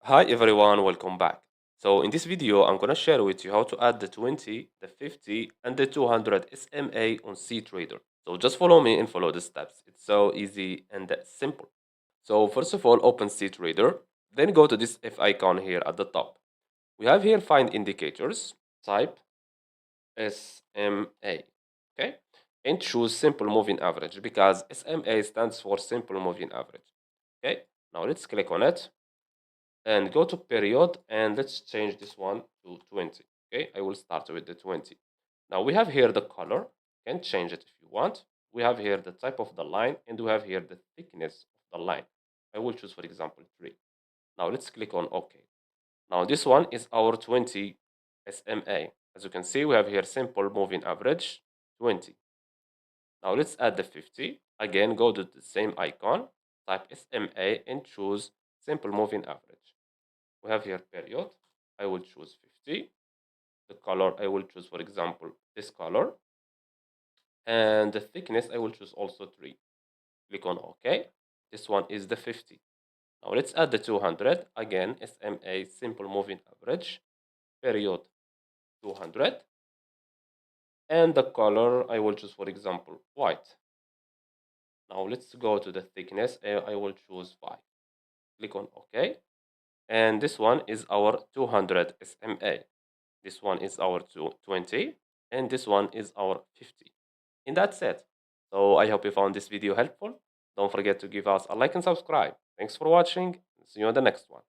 Hi everyone, welcome back. So in this video, I'm gonna share with you how to add the 20, the 50, and the 200 SMA on cTrader. So just follow me and follow the steps. It's so easy and simple. So first of all, open cTrader, then go to this F icon here at the top. We have here find indicators, type SMA, okay? And choose simple moving average because SMA stands for simple moving average, okay? Now let's click on it and go to period and let's change this one to 20. Okay, I will start with the 20. Now we have here the color. You can change it if you want. We have here the type of the line and we have here the thickness of the line. I will choose, for example, 3. Now let's click on OK. Now this one is our 20 SMA. As you can see, we have here simple moving average 20. Now let's add the 50. Again, go to the same icon, type SMA and choose simple moving average. We have here period. I will choose 50. The color I will choose, for example, this color. And the thickness I will choose also 3. Click on OK. This one is the 50. Now let's add the 200. Again, SMA, simple moving average, period 200. And the color I will choose, for example, white. Now let's go to the thickness. I will choose 5. Click on OK. And this one is our 200 SMA. This one is our 20, and this one is our 50. And that's it. So I hope you found this video helpful. Don't forget to give us a like and subscribe. Thanks for watching. See you on the next one.